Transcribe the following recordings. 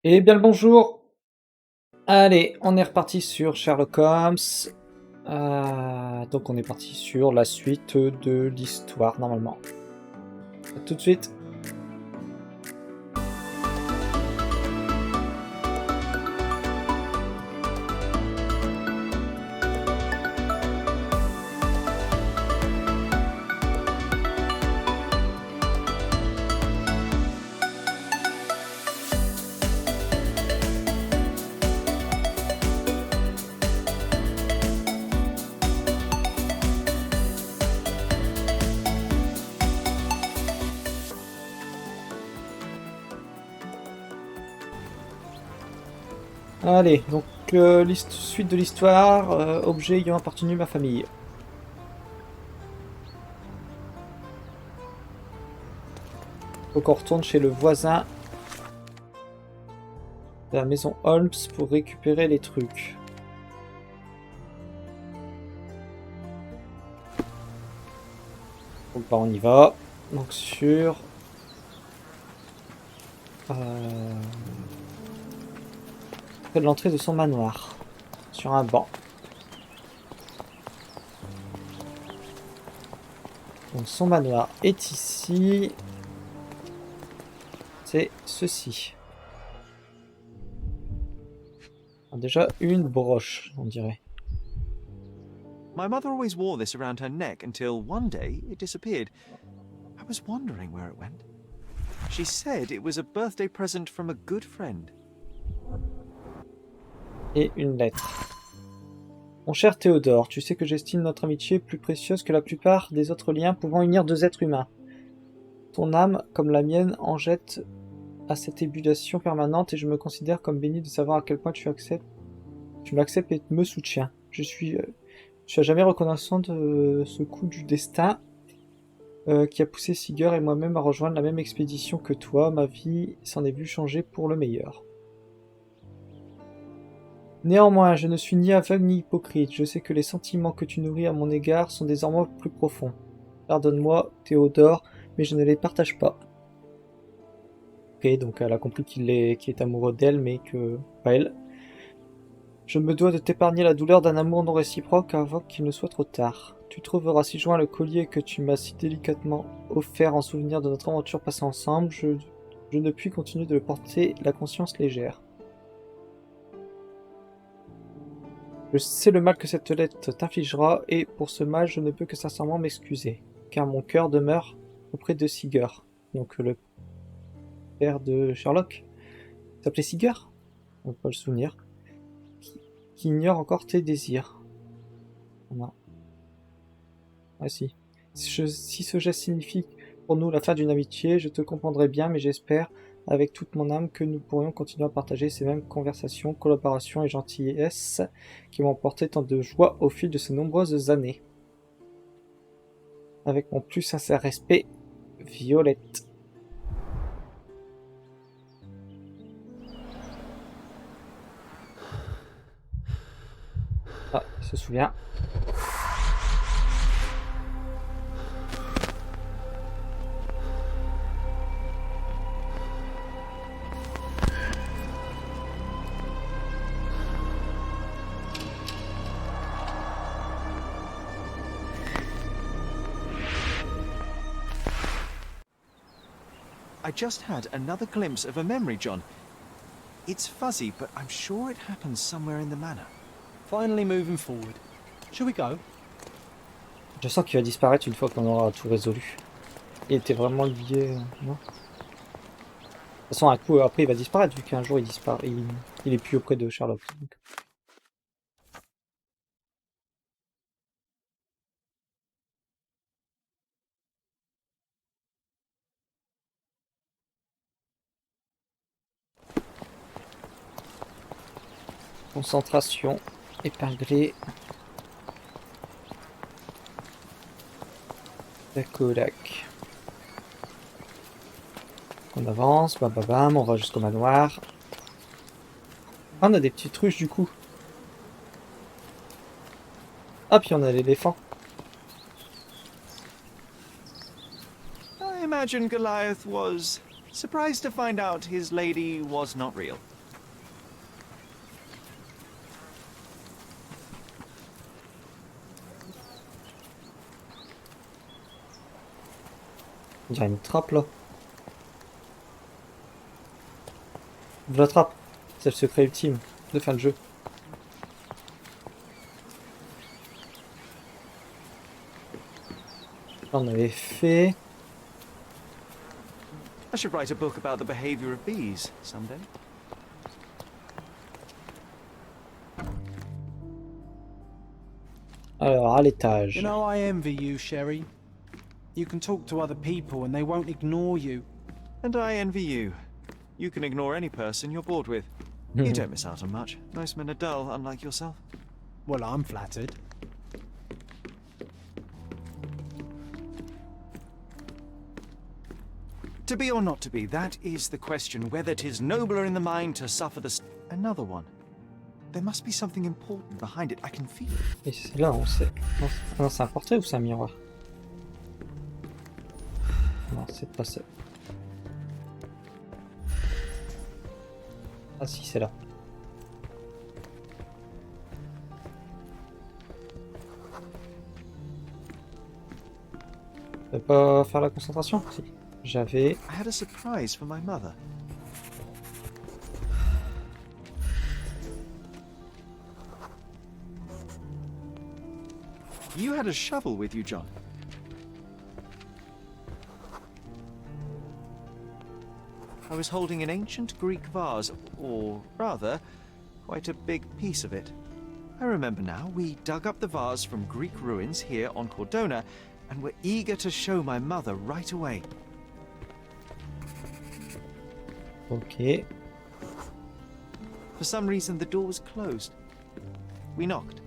Eh bien le bonjour. Allez, on est reparti sur Sherlock Holmes. Donc on est parti sur la suite de l'histoire normalement. A tout de suite. Allez, donc suite de l'histoire, objet ayant appartenu à ma famille. Faut qu'on retourne chez le voisin de la maison Holmes pour récupérer les trucs. Donc bah, on y va. Donc sur... près de l'entrée de son manoir. Sur un banc. Donc son manoir est ici. C'est ceci. Alors déjà une broche, on dirait. My mother always wore this around her neck until one day it disappeared. I was wondering where it went. She said it was a birthday present from a good friend. Et une lettre. Mon cher Théodore, tu sais que j'estime notre amitié plus précieuse que la plupart des autres liens pouvant unir deux êtres humains. Ton âme, comme la mienne, en jette à cette ébullition permanente et je me considère comme béni de savoir à quel point tu m'acceptes et me soutiens. Je suis à jamais reconnaissant de ce coup du destin qui a poussé Siger et moi-même à rejoindre la même expédition que toi. Ma vie s'en est vue changer pour le meilleur. Néanmoins, je ne suis ni aveugle ni hypocrite. Je sais que les sentiments que tu nourris à mon égard sont désormais plus profonds. Pardonne-moi, Théodore, mais je ne les partage pas. Ok, donc elle a compris qu'il est amoureux d'elle, mais que pas elle. Je me dois de t'épargner la douleur d'un amour non réciproque avant qu'il ne soit trop tard. Tu trouveras ci-joint le collier que tu m'as si délicatement offert en souvenir de notre aventure passée ensemble. Je ne puis continuer de le porter la conscience légère. Je sais le mal que cette lettre t'infligera, et pour ce mal, je ne peux que sincèrement m'excuser, car mon cœur demeure auprès de Siger, donc le père de Sherlock. Il s'appelait Siger? On peut pas le souvenir. Qui ignore encore tes désirs. Non. Ah si. Si ce geste signifie pour nous la fin d'une amitié, je te comprendrai bien, mais j'espère avec toute mon âme que nous pourrions continuer à partager ces mêmes conversations, collaborations et gentillesses qui m'ont porté tant de joie au fil de ces nombreuses années. Avec mon plus sincère respect, Violette. Ah, il se souvient. I just had another glimpse of a memory, John. It's fuzzy, but I'm sure it happens somewhere in the manor. Finally moving forward. Shall we go? Je sens qu'il va disparaître une fois qu'on aura tout résolu. Il était vraiment lié, non? De toute façon, un coup, après, il va disparaître, vu qu'un jour, il disparaît. Il est plus auprès de Sherlock. Donc. Concentration, épinglé. Tac au lac. On avance, bam bam bam, on va jusqu'au manoir. Ah, on a des petites ruches du coup. Ah, puis on a l'éléphant. I imagine Goliath was Surprised to find out his lady was not real. Il y a une trappe là. Ouvre la trappe. C'est le secret ultime de fin de jeu. Là, on avait fait. I should write a book about the behavior of bees someday. Alors, à l'étage. You know, I envy you, Sherry. You can talk to other people and they won't ignore you. And I envy you. You can ignore any person you're bored with. You don't miss out on much. Most men are dull, unlike yourself. Well, I'm flattered. To be or not to be, that is the question, whether 'tis nobler in the mind to suffer the... Another one. There must be something important behind it. I can feel it. Et c'est là, on sait. Non, c'est un portrait ou c'est un miroir? Non, c'est pas ça. Ah si, c'est là. Je vais pas faire la concentration? Si. J'avais... I had a surprise for my mother. You had a shovel with you, John. I was holding an ancient Greek vase, or rather, quite a big piece of it. I remember now, we dug up the vase from Greek ruins here on Cordona, and were eager to show my mother right away. Ok. For some reason, the door was closed. We knocked.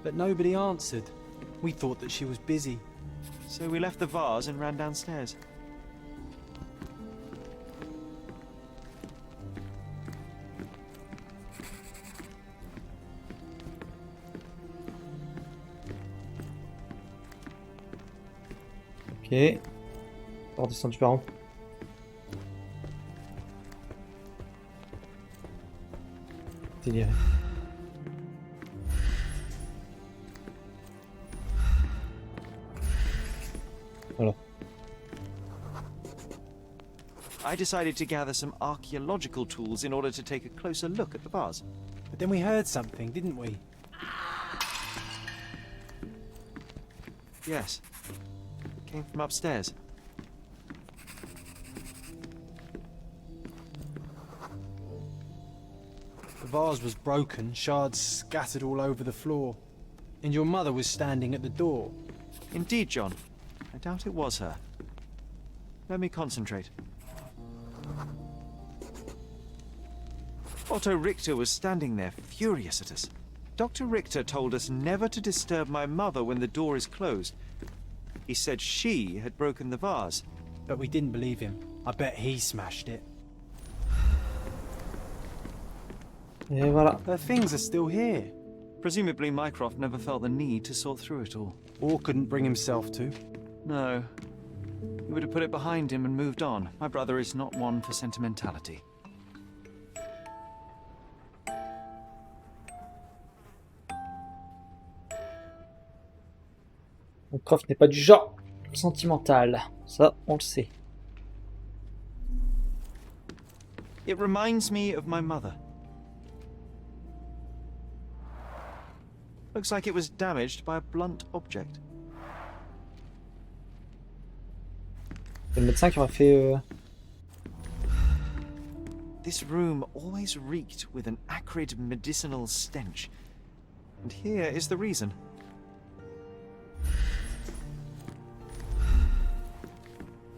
But nobody answered. We thought that she was busy. So we left the vase and ran downstairs. Ok. On redescend du perron. Déliré. Voilà. I decided to gather some archaeological tools in order to take a closer look at the vase. But then we heard something, didn't we? Yes. It came from upstairs. The vase was broken, shards scattered all over the floor. And your mother was standing at the door. Indeed, John. I doubt it was her. Let me concentrate. Otto Richter was standing there, furious at us. Dr. Richter told us never to disturb my mother when the door is closed. He said she had broken the vase. But we didn't believe him. I bet he smashed it. Et voilà. Her things are still here. Presumably Mycroft never felt the need to sort through it all. Or couldn't bring himself to. No. He would have put it behind him and moved on. My brother is not one for sentimentality. Mycroft n'est pas du genre sentimental. Ça, on le sait. It reminds me of my mother. Looks like it was damaged by a blunt object. C'est le médecin qui aura fait... This room always reeked with an acrid medicinal stench. And here is the reason.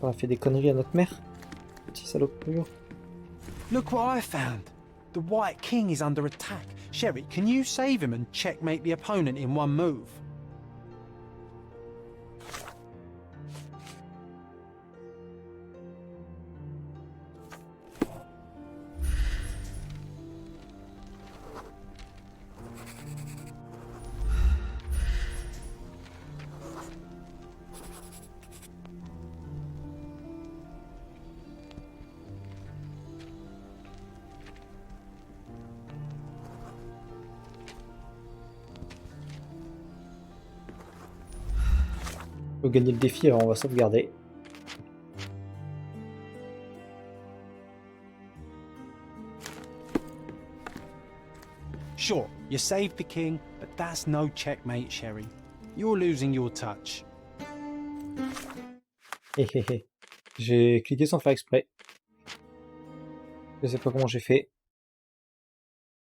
On a fait des conneries à notre mère. Petit salopure. Look what I found. The White King is under attack. Sherry, can you save him and checkmate the opponent in one move? On peut gagner le défi, alors on va sauvegarder. Sure, you saved the king, but that's no checkmate, Sherry. You're losing your touch. Hé hé hé. J'ai cliqué sans faire exprès. Je sais pas comment j'ai fait.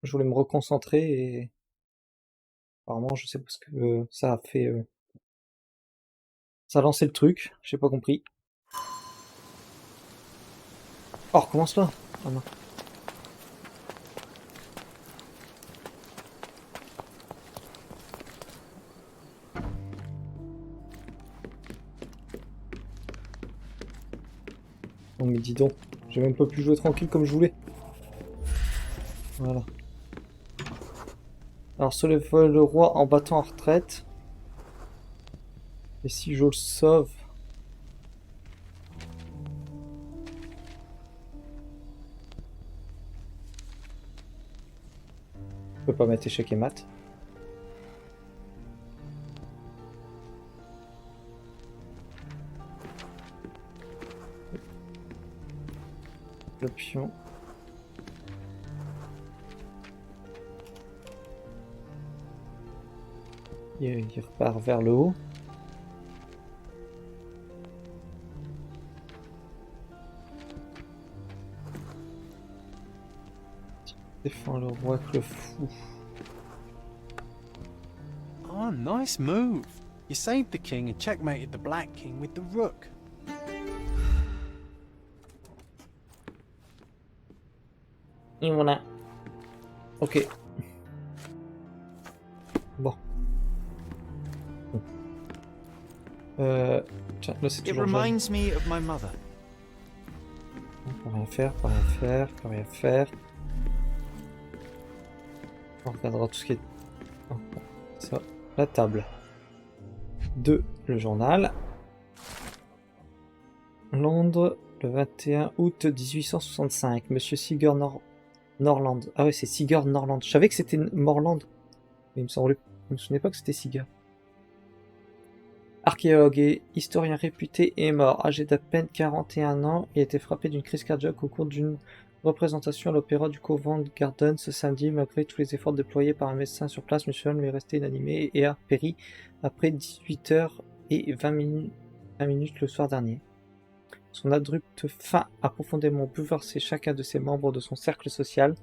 Je voulais me reconcentrer et... apparemment, je sais pas ce que ça a fait... Ça a lancé le truc, j'ai pas compris. Oh, recommence là. Ah non. Oh mais dis donc, j'ai même pas pu jouer tranquille comme je voulais. Voilà. Alors soulève le roi en battant en retraite. Et si je le sauve... Je peux pas mettre échec et mat. Le pion. Il repart vers le haut. Défends le roi avec le fou. Oh, nice move. You saved the king and checkmated the black king with the rook. Et voilà. Ok. Bon. Tiens, là c'est It toujours jaune. reminds me of my mother. Pas rien faire, pas rien faire, pas rien faire. On regardera tout ce qui est... Oh, ça, la table. 2, le journal. Londres, le 21 août 1865. Monsieur Sigurd Norland. Ah ouais, c'est Sigurd Norland. Je savais que c'était Morland. Mais je me souvenais pas que c'était Sigurd. Archéologue et historien réputé est mort. Âgé d'à peine 41 ans, il a été frappé d'une crise cardiaque au cours d'une représentation à l'opéra du Covent Garden ce samedi. Malgré tous les efforts déployés par un médecin sur place, monsieur Holmes est resté inanimé et a péri après 18h20 minutes le soir dernier. Son abrupte fin a profondément bouleversé chacun de ses membres de son cercle social.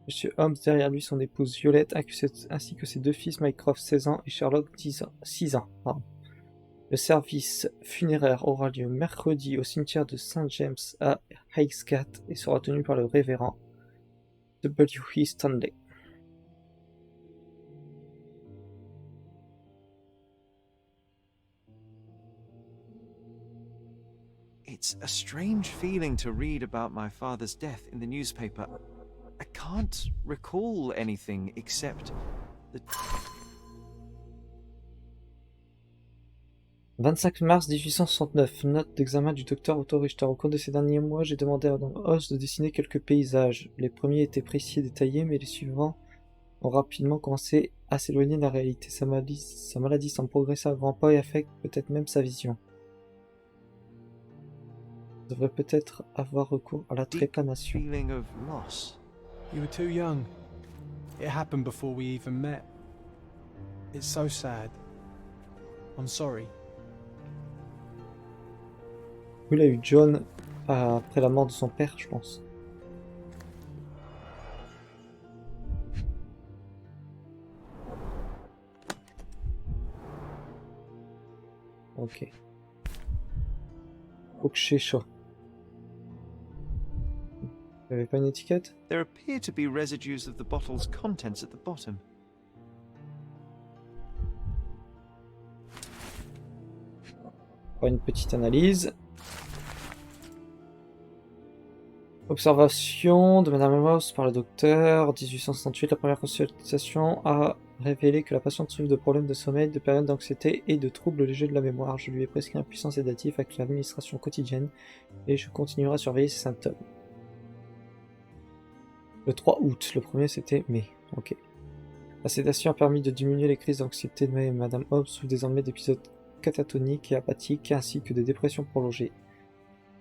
Monsieur Holmes, derrière lui son épouse Violette, ainsi que ses 2 fils, Mycroft 16 ans et Sherlock 6 ans. Pardon. Le service funéraire aura lieu mercredi au cimetière de St. James à Highgate et sera tenu par le révérend W.E. Stanley. It's a strange feeling to read about my father's death in the newspaper. I can't recall anything except the... 25 mars 1869, note d'examen du docteur Otto Richter. Au cours de ces derniers mois, j'ai demandé à Hoss de dessiner quelques paysages. Les premiers étaient précis et détaillés, mais les suivants ont rapidement commencé à s'éloigner de la réalité. Sa maladie semble progresser à grands pas et affecte peut-être même sa vision. Je devrais peut-être avoir recours à la trépanation. feeling of loss. You were too young. It happened before we even met. It's so sad. I'm sorry. Il a eu John après la mort de son père, je pense. Ok. Okshecho. Il n'y avait pas une étiquette? There appear to be residues of the bottle's contents at the bottom. Pas une petite analyse. Observation de Madame Mouse par le docteur. 1868, la première consultation a révélé que la patiente souffre de problèmes de sommeil, de périodes d'anxiété et de troubles légers de la mémoire. Je lui ai prescrit un puissant sédatif avec l'administration quotidienne et je continuerai à surveiller ses symptômes. Le 3 août, le premier c'était mai. Ok. La sédation a permis de diminuer les crises d'anxiété de Madame Hobbs, souffre désormais d'épisodes catatonique et apathique, ainsi que des dépressions prolongées.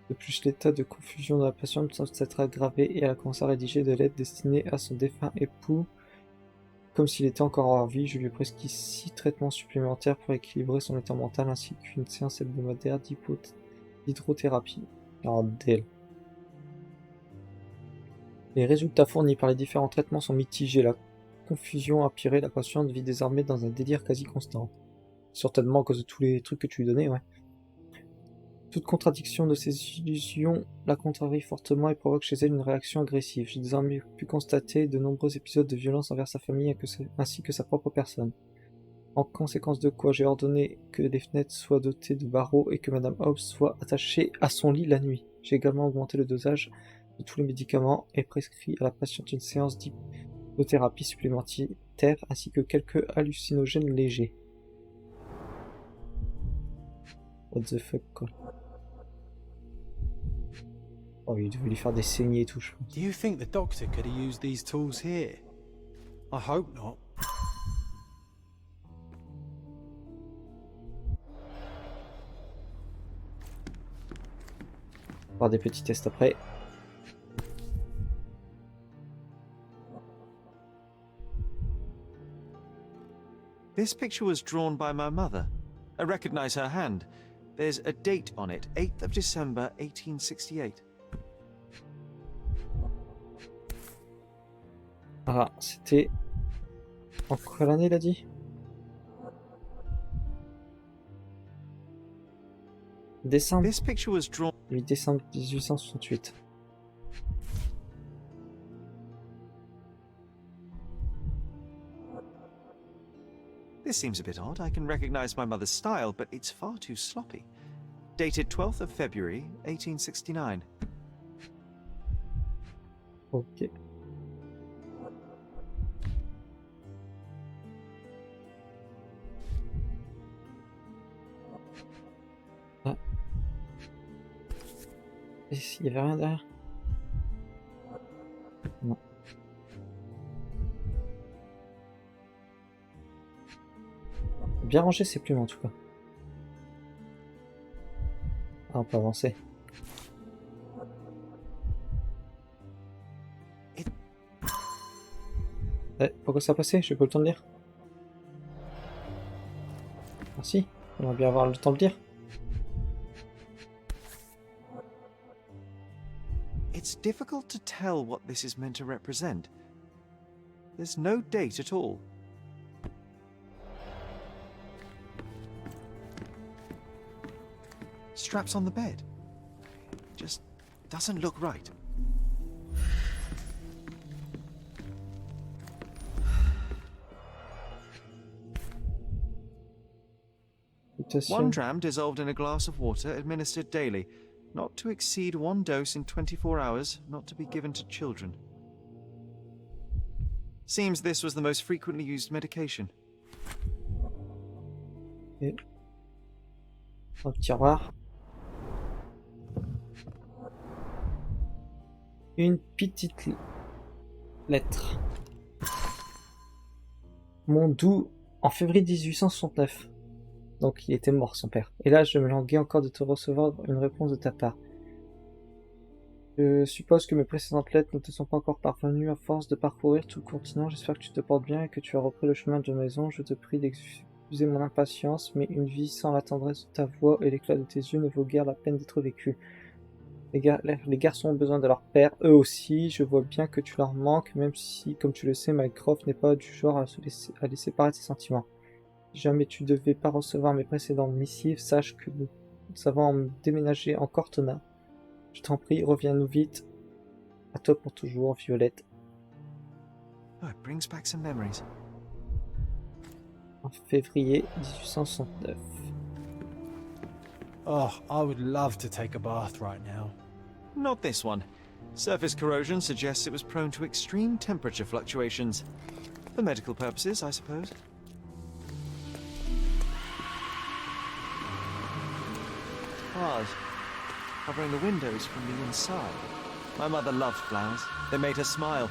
De plus, l'état de confusion de la patiente semble s'être aggravé et elle a commencé à rédiger de lettres destinées à son défunt époux. Comme s'il était encore en vie, je lui ai prescrit 6 traitements supplémentaires pour équilibrer son état mental ainsi qu'une séance hebdomadaire d'hydrothérapie. Regardez. Les résultats fournis par les différents traitements sont mitigés. La confusion empirée, la patiente vit désormais dans un délire quasi constant. Certainement à cause de tous les trucs que tu lui donnais, ouais. Toute contradiction de ces illusions la contrarie fortement et provoque chez elle une réaction agressive. J'ai désormais pu constater de nombreux épisodes de violence envers sa famille ainsi que sa propre personne. En conséquence de quoi j'ai ordonné que les fenêtres soient dotées de barreaux et que Madame Hobbs soit attachée à son lit la nuit. J'ai également augmenté le dosage de tous les médicaments et prescrit à la patiente une séance d'hypnothérapie supplémentaire ainsi que quelques hallucinogènes légers. What the fuck, quoi. Oh, il devait lui faire des saignées et tout, je pense. Do you think the doctor could have used these tools here? I hope not. On va faire des petits tests après. This picture was drawn by my mother. I recognize her hand. There's a date on it, 8th of December 1868. Ah, c'était... En quelle année, il a dit? Décembre. This picture was drawn... 8 décembre 1868. This seems a bit odd. I can recognize my mother's style, but it's far too sloppy. Dated 12th of February 1869. Ok. Ah. Et s'il y avait rien derrière? Non. Bien rangé ces plumes en tout cas. Ah, on peut avancer. Pourquoi ça a passé? J'ai pas eu le temps de lire. Merci. On va bien avoir le temps de lire. It's difficult to tell what this is meant to represent. There's no date at all. Straps on the bed. Just doesn't look right. One dram dissolved in a glass of water, administered daily. Not to exceed 1 dose in 24 hours, not to be given to children. Seems this was the most frequently used medication. Et... un tiroir. Une petite lettre. Mon doux, en février 1869. Donc il était mort son père. Et là je me languis encore de te recevoir une réponse de ta part. Je suppose que mes précédentes lettres ne te sont pas encore parvenues à force de parcourir tout le continent. J'espère que tu te portes bien et que tu as repris le chemin de maison. Je te prie d'excuser mon impatience, mais une vie sans la tendresse de ta voix et l'éclat de tes yeux ne vaut guère la peine d'être vécue. Les garçons ont besoin de leur père, eux aussi. Je vois bien que tu leur manques, même si, comme tu le sais, Mycroft n'est pas du genre à laisser paraître ses sentiments. Si jamais tu devais pas recevoir mes précédentes missives, sache que nous avons déménagé en Cortona. Je t'en prie, reviens-nous vite. À toi pour toujours, Violette. Oh, it brings back some memories. En février 1869. Oh, I would love to take a bath right now. Not this one. Surface corrosion suggests it was prone to extreme temperature fluctuations. For medical purposes, I suppose. Bars, covering the windows from the inside. My mother loved flowers. They made her smile.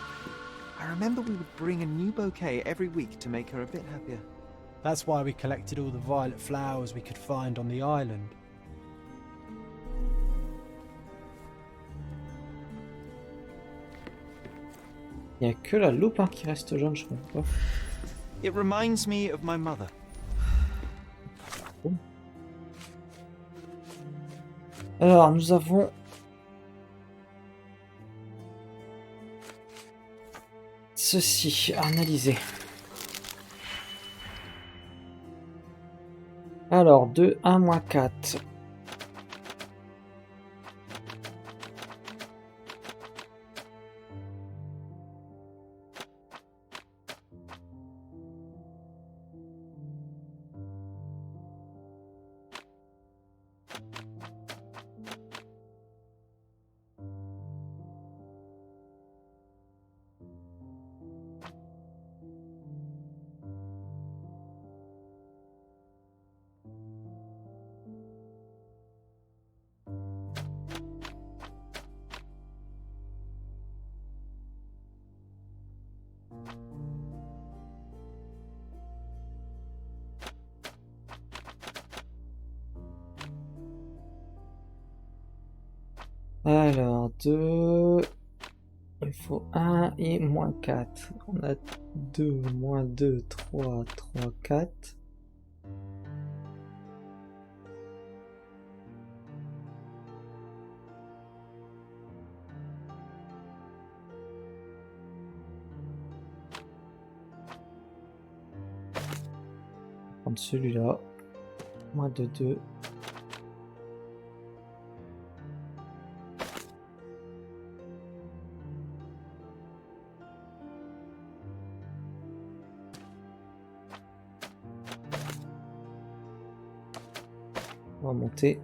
I remember we would bring a new bouquet every week to make her a bit happier. That's why we collected all the violet flowers we could find on the island. Il n'y a que la loupe hein, qui reste jaune, je comprends pas. It reminds me of my mother. Alors, nous avons... ceci à analyser. Alors, 2, 1, moins 4. Alors, 2... Il faut 1 et moins 4. On a 2, moins 2, 3, 3, 4. On va prendre celui-là. Moins de 2. On va monter.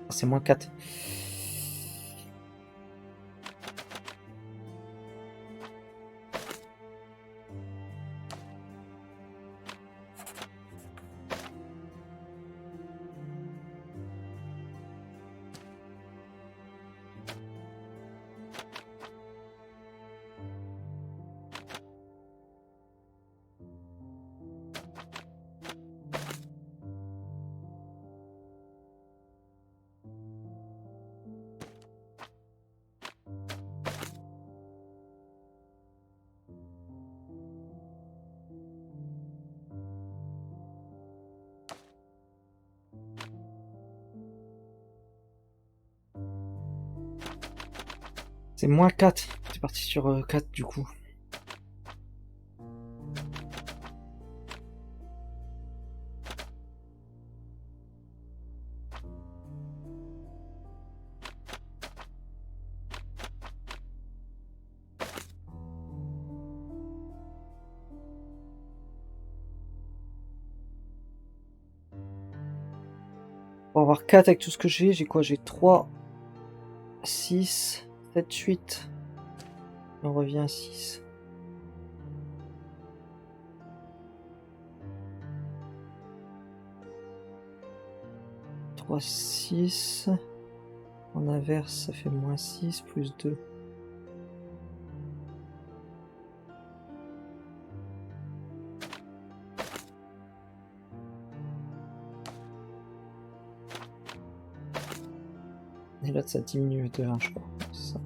C'est moins 4. C'est moins 4. C'est parti sur 4 du coup. On va avoir 4 avec tout ce que j'ai quoi? J'ai 3, 6, 7, 8. On revient à 6. « 6. En inverse, ça fait moins 6 plus 2. Et là, ça diminue de 1, je crois. C'est ça.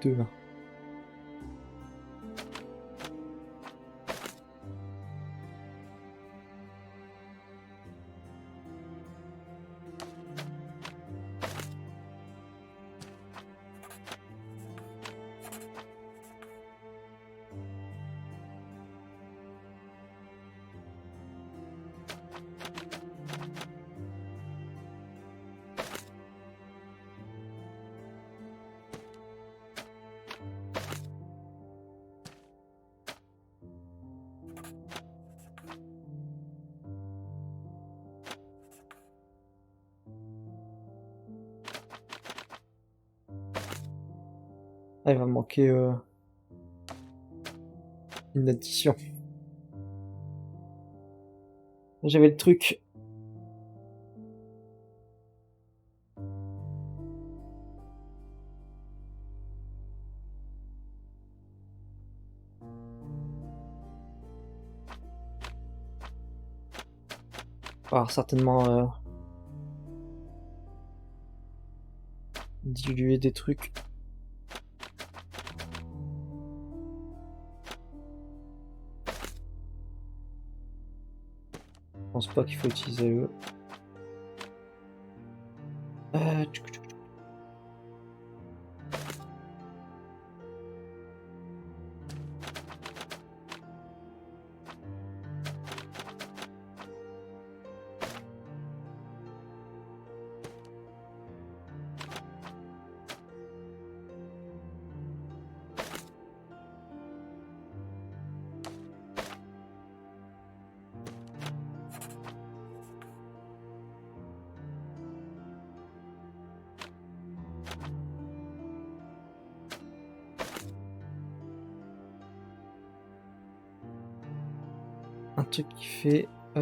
2. Hein. Ah, il va me manquer une addition. J'avais le truc. Alors certainement diluer des trucs. Je pense pas qu'il faut utiliser eux. Tchouk, tchouk. Un truc qui fait... on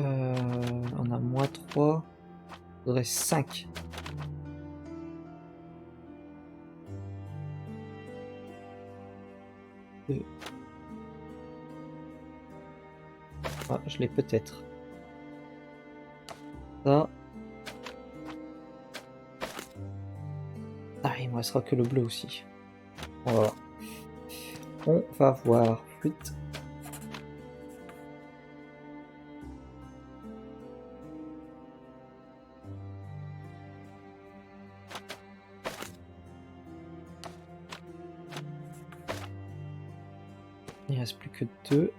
a -3. Il faudrait 5. Ah, je l'ai peut-être. Ça. Ah, il me restera que le bleu aussi. Voilà. On va voir. Flûte. Il reste plus que 2.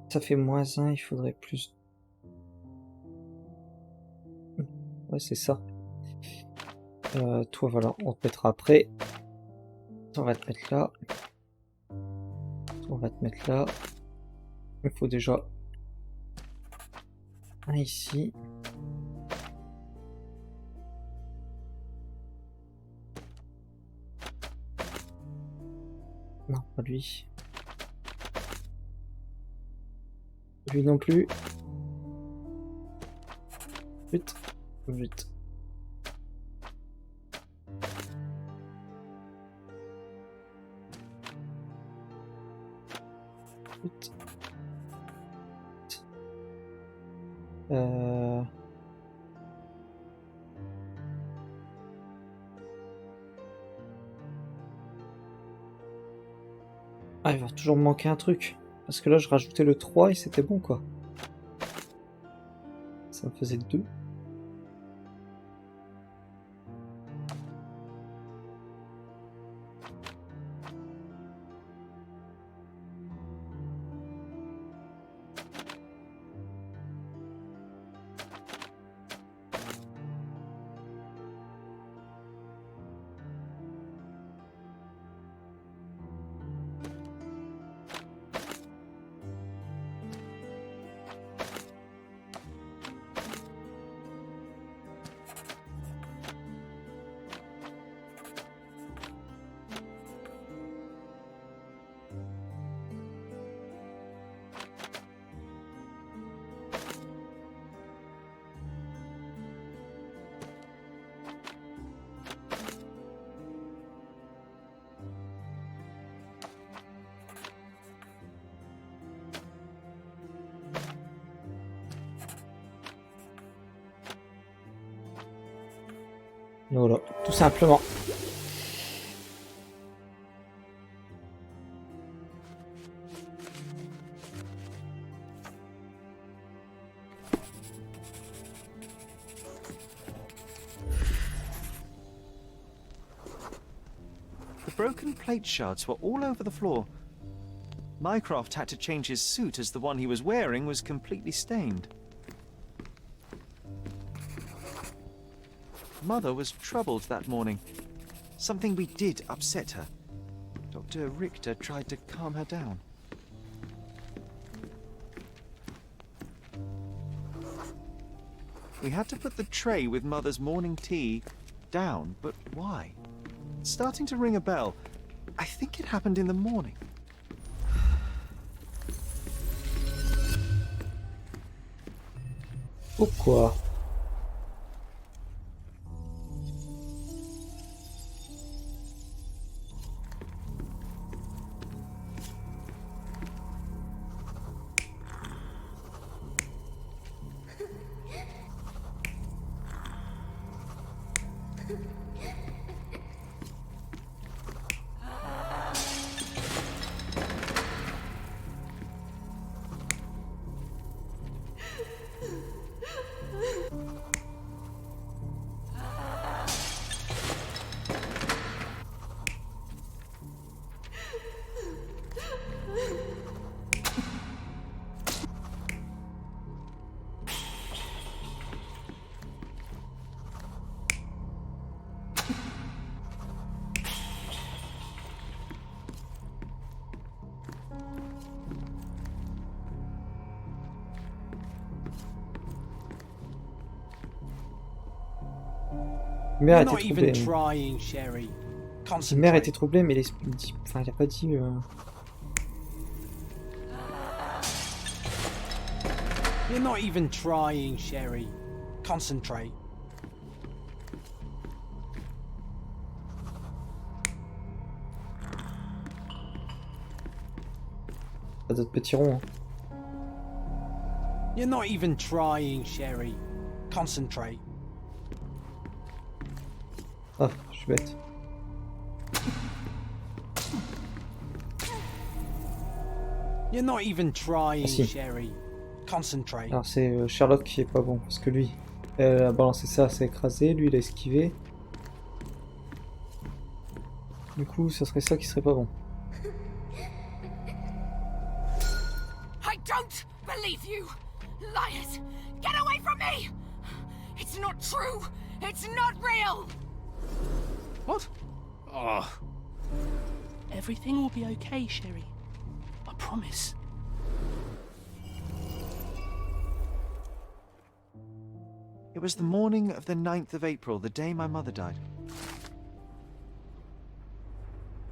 Ça fait -1, il faudrait plus. Ouais, c'est ça. Toi, voilà, on te mettra après. On va te mettre là. On va te mettre là. Il faut déjà un ici. Non, pas lui. Lui non plus. Vite. Vite. Vite. Ah, il va toujours me manquer un truc. Parce que là, je rajoutais le 3 et c'était bon, quoi. Ça me faisait 2. Voilà, tout simplement. The broken plate shards were all over the floor. Mycroft had to change his suit as the one he was wearing was completely stained. Mother was troubled that morning. Something we did upset her. Dr. Richter tried to calm her down. We had to put the tray with Mother's morning tea down, but why? It's starting to ring a bell. I think it happened in the morning. Pourquoi? Mère You're était not even troublée. trying, Sherry. Mère Concentrate. était troublée, mais enfin, il a pas dit. You're not even trying, Sherry. Concentrate. Pas d'autres petits ronds. Hein. You're not even trying, Sherry. Concentrate. Ah, je suis bête. You're not even trying, Ah, si. Sherry. Concentrate. Alors c'est Sherlock qui est pas bon, parce que lui, elle a balancé ça, s'est écrasé, lui il a esquivé. Du coup, ça serait ça qui serait pas bon. I don't believe you! Liars! Get away from me! It's not true! It's not real! What? Oh. Everything will be okay, Sherry. I promise. It was the morning of the 9th of April, the day my mother died.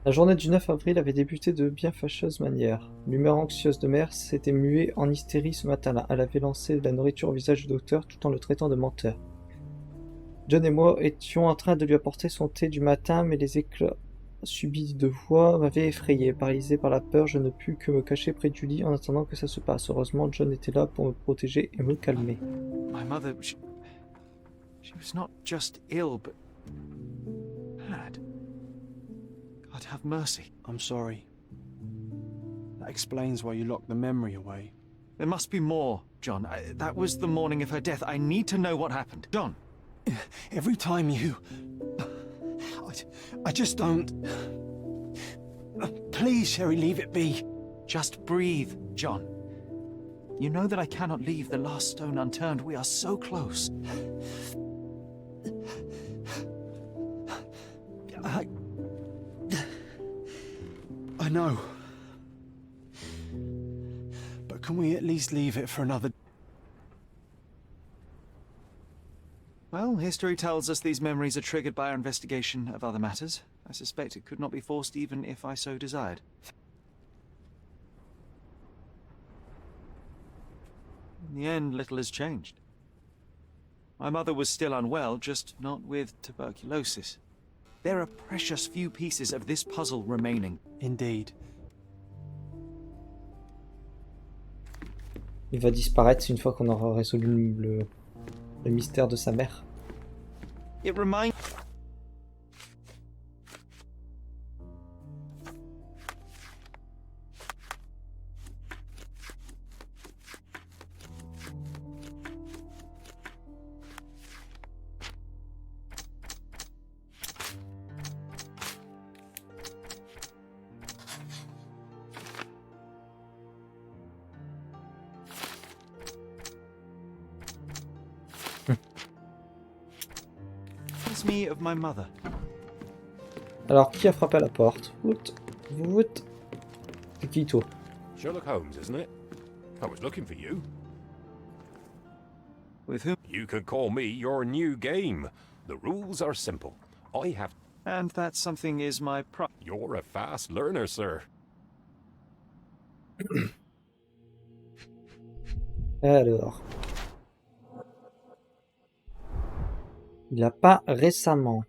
La journée du 9 avril avait débuté de bien fâcheuses manières. L'humeur anxieuse de mère s'était muée en hystérie ce matin-là. Elle avait lancé de la nourriture au visage du docteur tout en le traitant de menteur. John et moi étions en train de lui apporter son thé du matin, mais les éclats subis de voix m'avaient effrayé. Paralysé par la peur, je ne pus que me cacher près du lit en attendant que ça se passe. Heureusement, John était là pour me protéger et me calmer. My mother, she was not just ill, but had. God have mercy. I'm sorry. That explains why you locked the memory away. There must be more, John. That was the morning of her death. I need to know what happened. John! Every time you... I just don't... Please, Sherry, leave it be. Just breathe, John. You know that I cannot leave the last stone unturned. We are so close. I know. But can we at least leave it for another... Well, history tells us these memories are triggered by our investigation of other matters. I suspect it could not be forced even if I so desired. In the end, little has changed. My mother was still unwell, just not with tuberculosis. There are precious few pieces of this puzzle remaining. Indeed. Il va disparaître une fois qu'on aura résolu le mystère de sa mère. It reminds... reminds me of my mother. Alors, qui a frappé à la porte? Woot. C'est Kiyo. Sherlock Holmes, isn't it? I was looking for you. With whom? You can call me your new game. The rules are simple. I have... And that something is my You're a fast learner, sir. Alors. Il a pas récemment.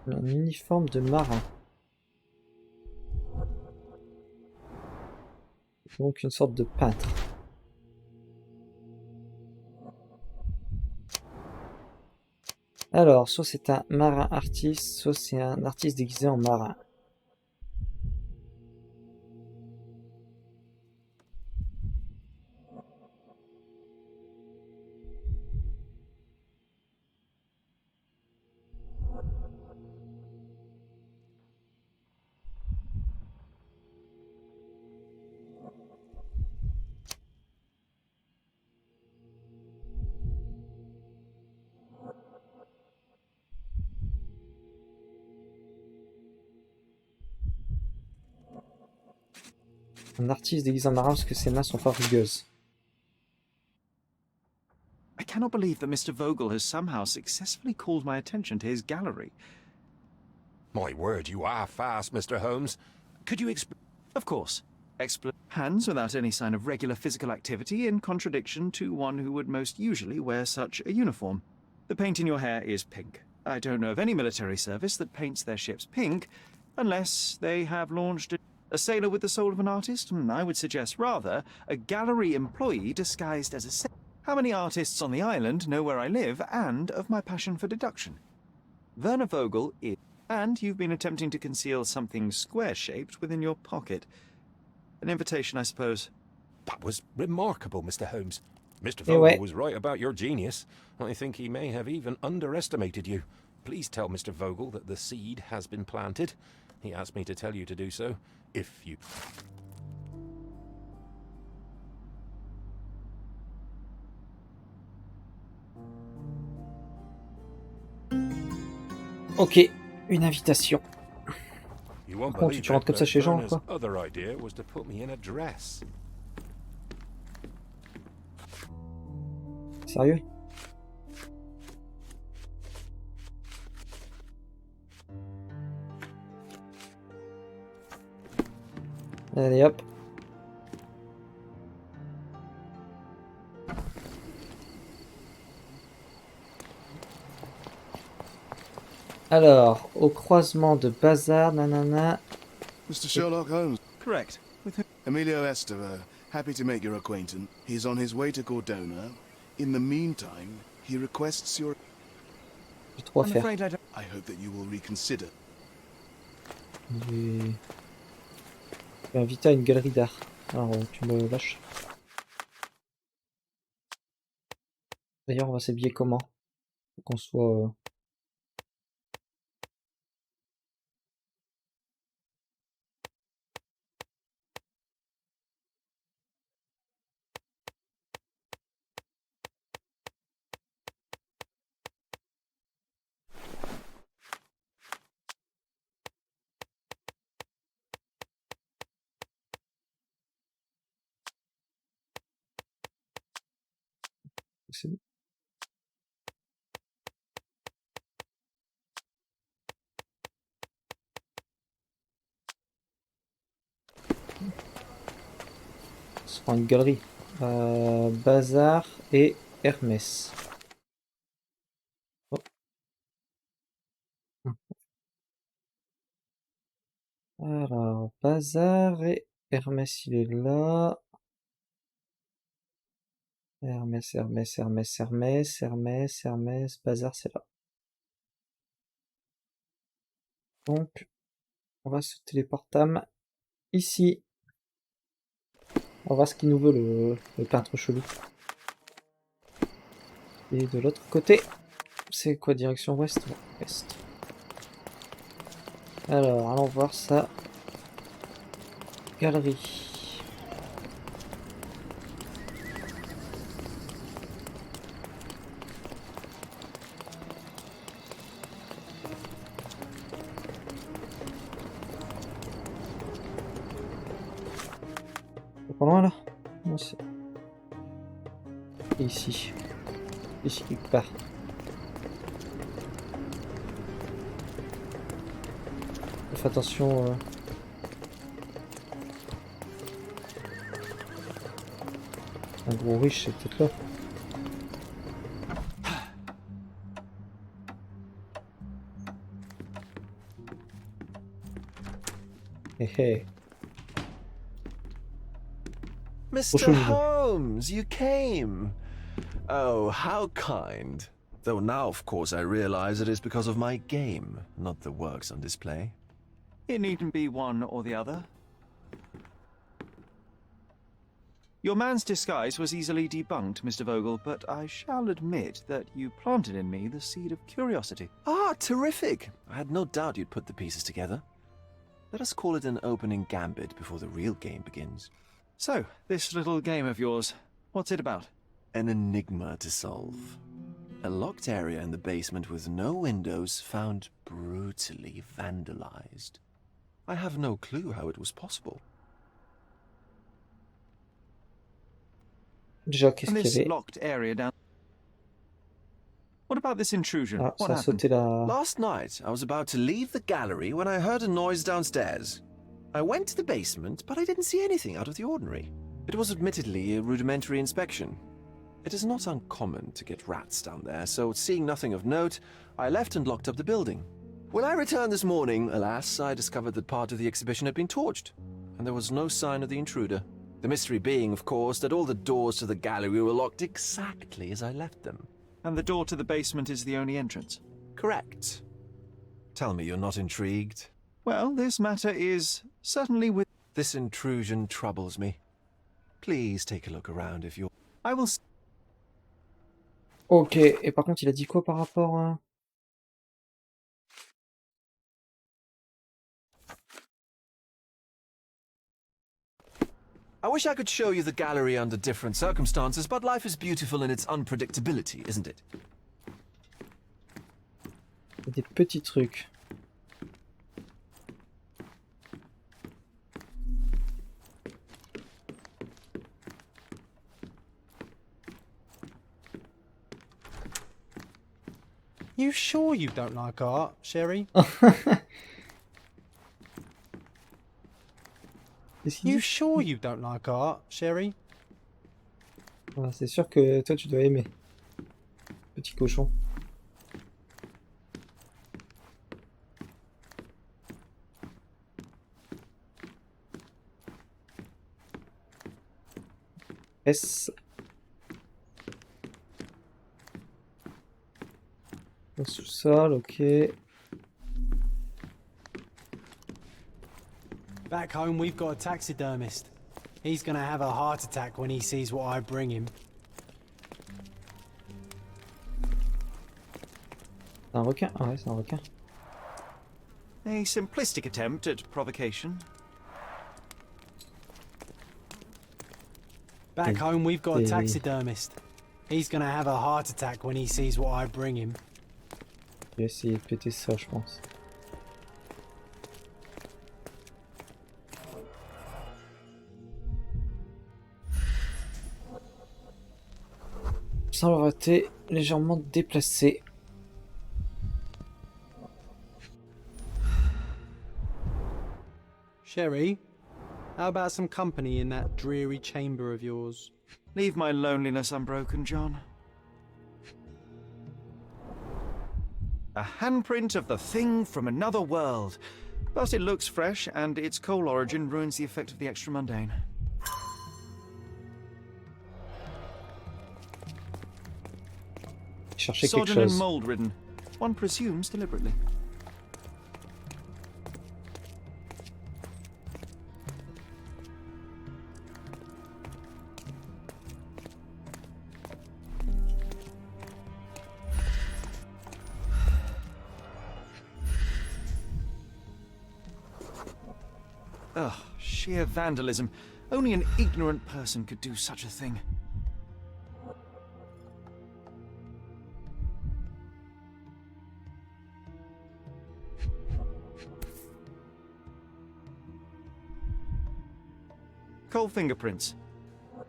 Un uniforme de marin. Donc une sorte de peintre. Alors, soit c'est un marin artiste, soit c'est un artiste déguisé en marin. Un artiste déguisé en marin parce que ses mains sont pas rugueuses. I cannot believe that Mr. Vogel has somehow successfully called my attention to his gallery. My word, you are fast, Mr. Holmes. Could you explain? Of course. Hands without any sign of regular physical activity, in contradiction to one who would most usually wear such a uniform. The paint in your hair is pink. I don't know of any military service that paints their ships pink, unless they have launched a sailor with the soul of an artist. I would suggest rather a gallery employee disguised as a sailor. How many artists on the island know where I live and of my passion for deduction? Werner Vogel is... And you've been attempting to conceal something square-shaped within your pocket. An invitation, I suppose. That was remarkable, Mr. Holmes. Mr. Anyway. Vogel was right about your genius. I think he may have even underestimated you. Please tell Mr. Vogel that the seed has been planted. He asked me to tell you to do so, if you... Ok, une invitation. You won't Par contre, believe tu rentres it, comme ça but chez les gens, Werner's quoi. other idea was to put me in a dress. Sérieux? Allez hop. Alors, au croisement de bazar, nanana. Mr. Sherlock Holmes. Correct. With whom? Emilio Esteva, happy to make your acquaintance. He's on his way to Cordona. In the meantime, he requests your... J'ai trop à I'm faire. afraid I don't... I hope that you will reconsider. J'ai invité à une galerie d'art. Alors, tu me lâches. D'ailleurs, on va s'habiller comment? Faut qu'on soit... C'est bon. Ce sera une galerie. Bazar et Hermès. Oh. Alors, Bazar et Hermès, il est là. Hermès, Hermès, Hermès, Hermès, Hermès, Hermès, Bazar, c'est là. Donc, on va se téléporter ici. On va voir ce qu'il nous veut, le peintre chelou. Et de l'autre côté, c'est quoi, direction ouest? Ouest. Alors, allons voir sa galerie. Pas loin là? Non, c'est... Ici. Ici quelque part. Faites attention. Un gros riche, c'est peut-être là. Hé hé. Mr. Holmes, you came. Oh, how kind. Though now, of course, I realize it is because of my game, not the works on display. It needn't be one or the other. Your man's disguise was easily debunked, Mr. Vogel, but I shall admit that you planted in me the seed of curiosity. Ah, terrific! I had no doubt you'd put the pieces together. Let us call it an opening gambit before the real game begins. So, this little game of yours, what's it about? An enigma to solve. A locked area in the basement with no windows found brutally vandalized. I have no clue how it was possible. Déjà, qu'est-ce And qu'il y this avait? locked area down... What about this intrusion? Ah, What ça a happened? sauté la... Last night, I was about to leave the gallery when I heard a noise downstairs. I went to the basement, but I didn't see anything out of the ordinary. It was admittedly a rudimentary inspection. It is not uncommon to get rats down there, so seeing nothing of note, I left and locked up the building. When I returned this morning, alas, I discovered that part of the exhibition had been torched, and there was no sign of the intruder. The mystery being, of course, that all the doors to the gallery were locked exactly as I left them. And the door to the basement is the only entrance? Correct. Tell me you're not intrigued. Well, this matter is certainly with... This intrusion troubles me. Please take a look around if you're... I will... Ok, et par contre, il a dit quoi par rapport à... I wish I could show you the gallery under different circumstances, but life is beautiful in its unpredictability, isn't it? Il y a des petits trucs. You sure you don't like art, Sherry? You sure you don't like art, Sherry? Ah, c'est sûr que toi tu dois aimer. Petit cochon. S. Au sous-sol, ok. Back home, we've got a taxidermist. He's gonna have a heart attack when he sees what I bring him. C'est un requin? Ah ouais, c'est un requin. A simplistic attempt at provocation. Back home, we've got a taxidermist. He's gonna have a heart attack when he sees what I bring him. Je vais essayer de péter ça, je pense. Sans avoir été légèrement déplacé. Sherry, how about some company in that dreary chamber of yours? Leave my loneliness unbroken, John. A handprint of the thing from another world. But it looks fresh, and its coal origin ruins the effect of the extra mundane. Chercher quelque Sodden and chose. mold-ridden. One presumes deliberately. Ugh, sheer vandalism. Only an ignorant person could do such a thing. Coal fingerprints.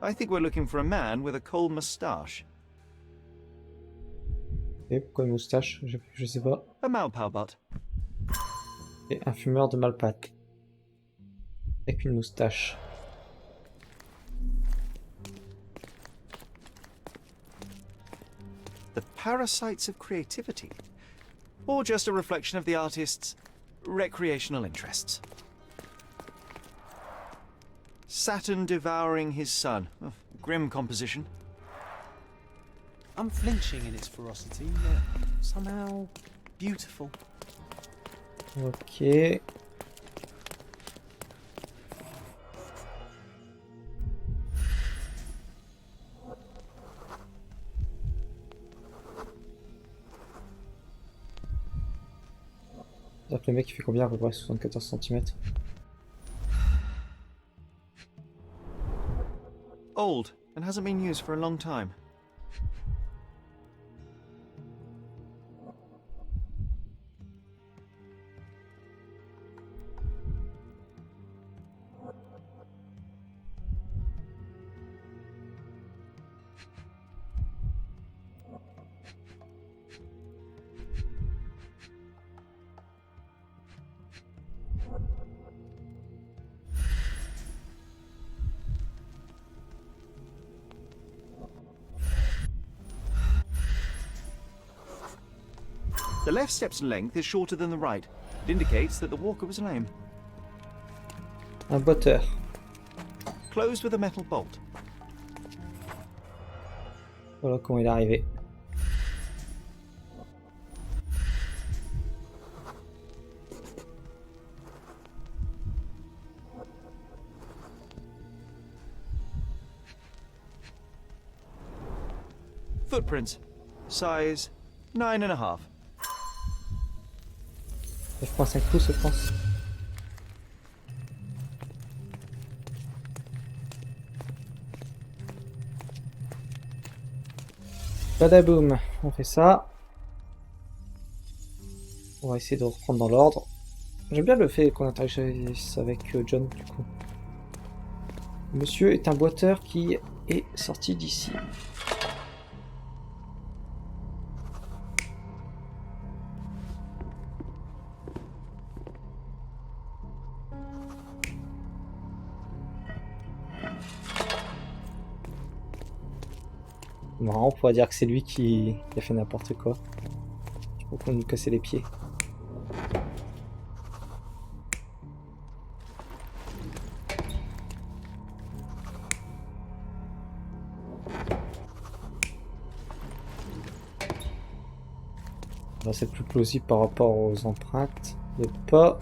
I think we're looking for a man with a coal moustache. Et pourquoi une moustache? Je sais pas. A Malpalbot. Et un fumeur de malpate. Avec une moustache. The parasites of creativity. Or just a reflection of the artist's recreational interests. Saturn devouring his sun. Oh, grim composition. Unflinching in its ferocity, yet somehow beautiful. Ok. C'est-à-dire que le mec il fait combien à peu près 74 cm? Old and hasn't been used for a long time. The left step's length is shorter than the right. It indicates that the walker was lame. Un botteur. Closed with a metal bolt. Voilà comment il est arrivé. Footprints. Size 9.5. 9.5 pouces je pense. Badaboum, on fait ça. On va essayer de reprendre dans l'ordre. J'aime bien le fait qu'on interagisse avec John du coup. Monsieur est un boiteur qui est sorti d'ici. Marrant, on pourrait dire que c'est lui qui a fait n'importe quoi. Je crois qu'on nous cassait les pieds. Là, c'est plus plausible par rapport aux empreintes de pas.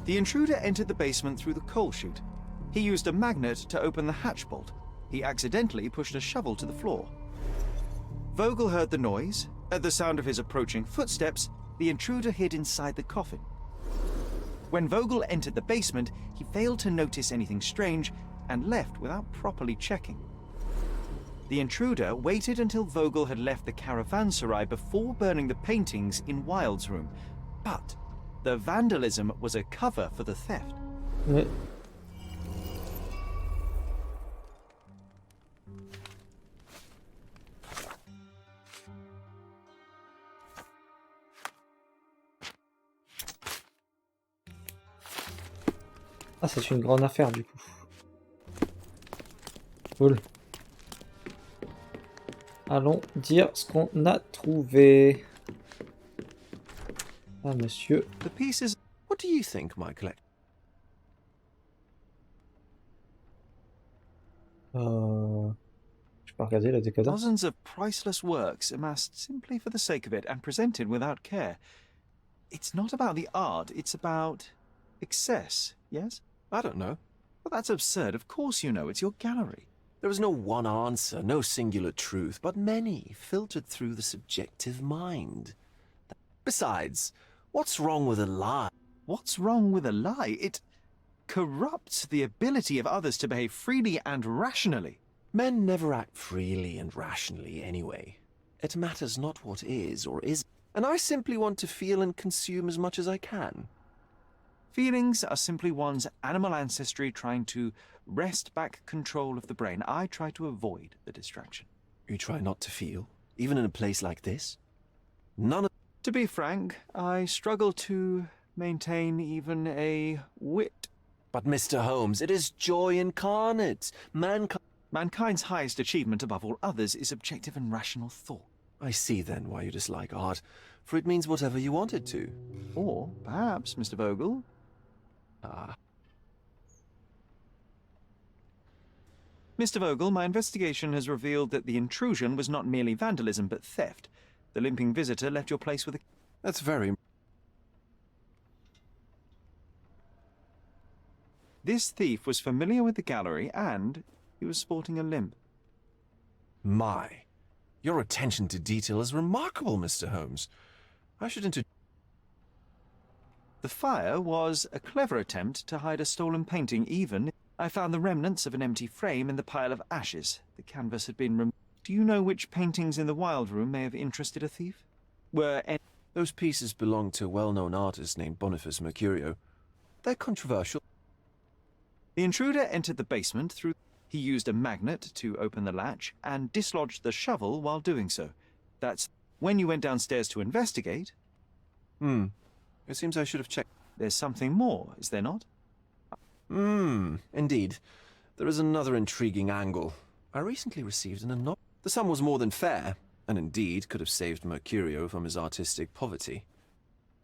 The intruder entered the basement through the coal chute. He used a magnet to open the hatch bolt. He accidentally pushed a shovel to the floor. Vogel heard the noise. At the sound of his approaching footsteps, the intruder hid inside the coffin. When Vogel entered the basement, he failed to notice anything strange and left without properly checking. The intruder waited until Vogel had left the caravanserai before burning the paintings in Wilde's room, but the vandalism was a cover for the theft. Ouais. Ah, c'est une grande affaire du coup. Cool. Allons dire ce qu'on a trouvé. Ah, monsieur. The pieces. What do you think, my collect? Je peux regarder la décadence. Dozens of priceless works amassed simply for the sake of it and presented without care. It's not about the art, it's about excess, yes? I don't know. Well, that's absurd. Of course you know. It's your gallery. There is no one answer, no singular truth, but many, filtered through the subjective mind. Besides, what's wrong with a lie? What's wrong with a lie? It corrupts the ability of others to behave freely and rationally. Men never act freely and rationally anyway. It matters not what is or isn't, and I simply want to feel and consume as much as I can. Feelings are simply one's animal ancestry trying to wrest back control of the brain. I try to avoid the distraction. You try not to feel, even in a place like this? None of... To be frank, I struggle to maintain even a wit. But Mr. Holmes, it is joy incarnate. Mankind's highest achievement above all others is objective and rational thought. I see then why you dislike art, for it means whatever you want it to. Or perhaps, Mr. Vogel... Mr. Vogel, my investigation has revealed that the intrusion was not merely vandalism, but theft. The limping visitor left your place with a... That's very... This thief was familiar with the gallery, and he was sporting a limp. My. Your attention to detail is remarkable, Mr. Holmes. I should The fire was a clever attempt to hide a stolen painting. Even I found the remnants of an empty frame in the pile of ashes. The canvas had been removed. Do you know which paintings in the Wild Room may have interested a thief? Were any... Those pieces belong to a well-known artist named Boniface Mercurio. They're controversial. The intruder entered the basement through... He used a magnet to open the latch and dislodged the shovel while doing so. That's when you went downstairs to investigate. It seems I should have checked. There's something more, is there not? Indeed. There is another intriguing angle. I recently received an anonymous... The sum was more than fair, and indeed could have saved Mercurio from his artistic poverty.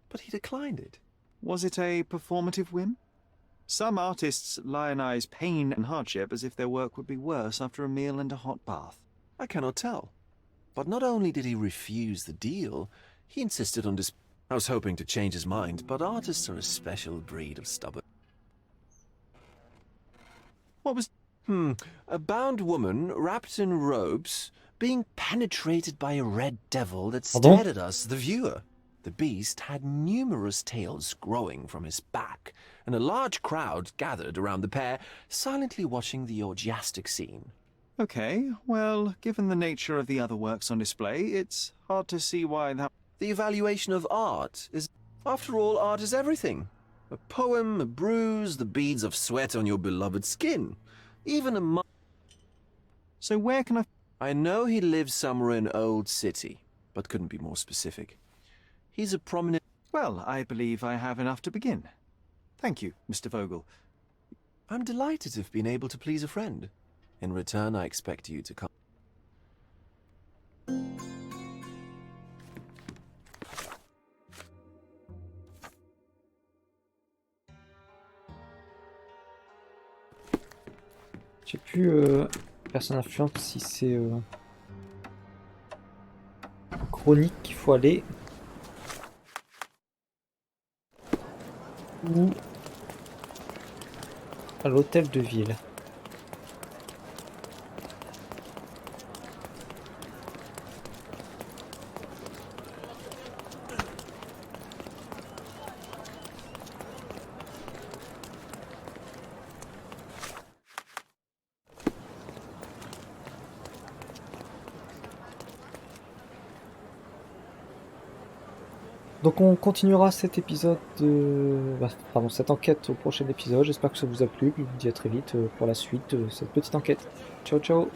But he declined it. Was it a performative whim? Some artists lionize pain and hardship as if their work would be worse after a meal and a hot bath. I cannot tell. But not only did he refuse the deal, he insisted on I was hoping to change his mind, but artists are a special breed of stubborn. What was... A bound woman, wrapped in robes, being penetrated by a red devil that stared at us, the viewer. The beast had numerous tails growing from his back, and a large crowd gathered around the pair, silently watching the orgiastic scene. Okay, well, given the nature of the other works on display, it's hard to see why that... The evaluation of art is... After all, art is everything. A poem, a bruise, the beads of sweat on your beloved skin. Even a... So where can I... I know he lives somewhere in Old City, but couldn't be more specific. He's a prominent... Well, I believe I have enough to begin. Thank you, Mr. Vogel. I'm delighted to have been able to please a friend. In return, I expect you to come... Je sais plus, personne influente, si c'est chronique qu'il faut aller ou à l'hôtel de ville. Donc on continuera cet épisode, cette enquête au prochain épisode. J'espère que ça vous a plu. Je vous dis à très vite pour la suite de cette petite enquête. Ciao ciao.